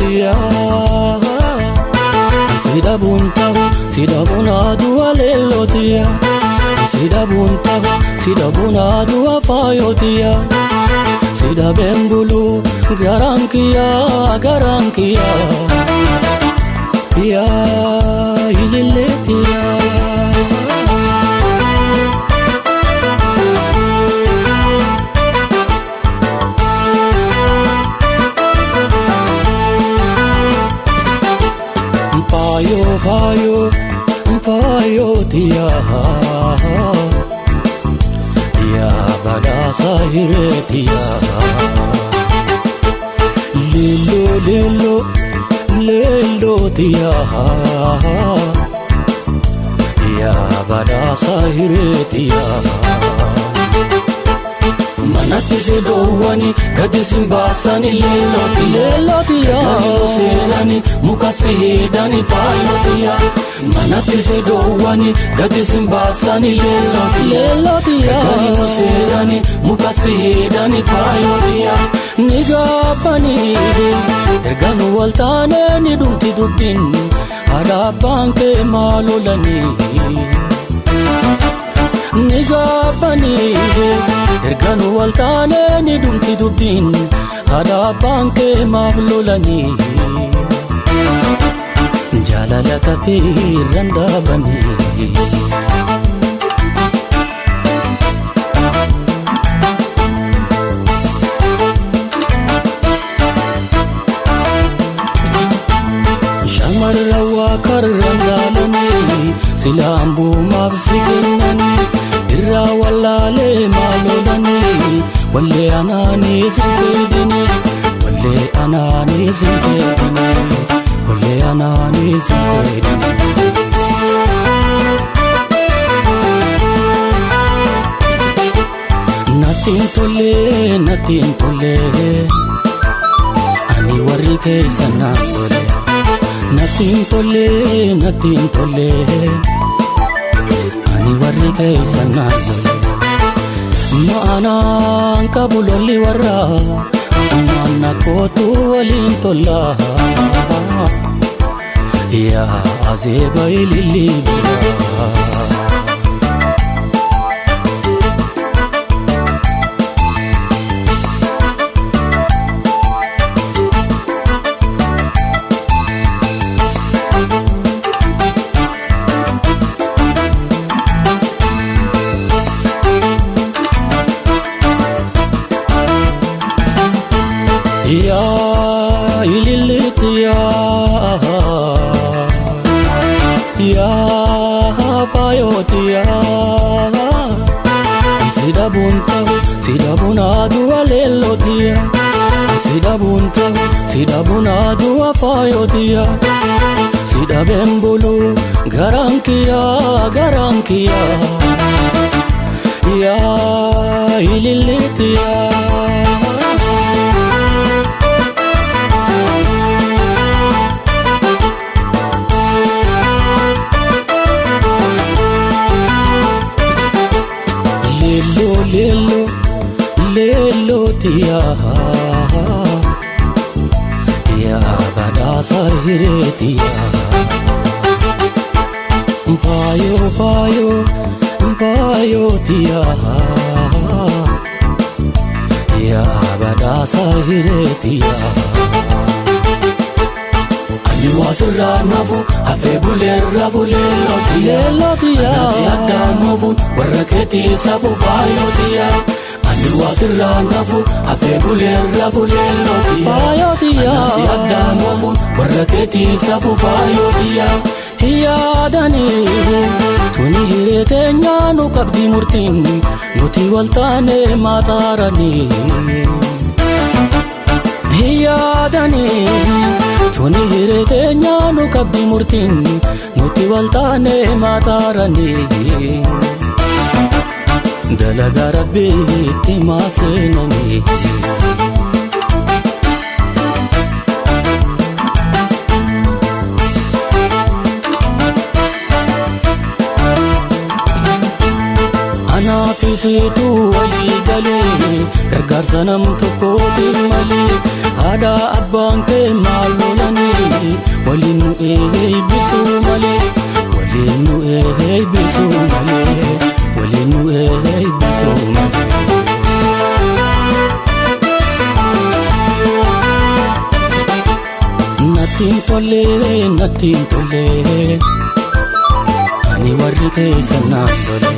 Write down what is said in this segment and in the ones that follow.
leelotiya sida buntahu sida bunadu leelotiya sida buntahu sida bunadu fayotiya sida bembulu garankiya ya ililetiya Payo tiya ya badasa hiretiya lelo tiya ya badasa hiretiya manatti se dowani gadi simbasani lelotiya serani mukasi hidani fayotiya manatti se dowani gadi simbasani lelotiya serani mukasi hidani fayotiya nigabani erganu waltane ni dumti dubbin hadabanke malolani nigabani erganu waltane ni dumti dubbin hadabanke malolani jalalata firandabani shamarrawa karrandalani silambu mafsikinani irra wallale malolani walle anani sinkedini walle anani sinkedini walle anani sinkedini natin tole ani warri keessa tole natin tole ani warri keessa tole maanan kabulolli warra manna kotu walin tolla ya azeba ililibra ya ililitiya ya payotiya sida buntahu sida bunadu leelotiya sida buntahu sida bunadu fayotiya sida bembulu garankiya ya ililitiya lelotiya ya badasa hiretiya payo tiya ya badasa hiretiya ani wasirra nafu hafe bulerra lelotiya nasi adamovu warraketi safu fayotiya wasirra nafu hafe bulerra lelotiya nasi adamovu warraketi safu fayotiya hiyadani tuni hiretenya nu kabdi murtin nuti waltane matarani hiyadani tuni hiretenya nu kabdi murtin nuti waltane matarani dalaga rabbitti maasenani anafisitu wali galee gargaarsa nam tokkootiin malee haadha abbaan kee maal lolanii waliin nu eebbisuu malee waliin nu eebbisuu malee waliin nu eebbisuu malee. Nattiin tolee ani warri keessan naan lole.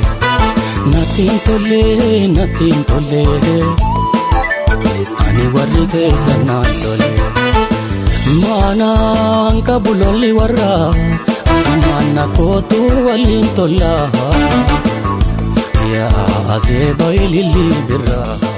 Nattiin tolee ani warri keessan naan lole. Maanaan qabu lolli warraa maana kootu waliin tollaa yaa azeeba ililli birraa.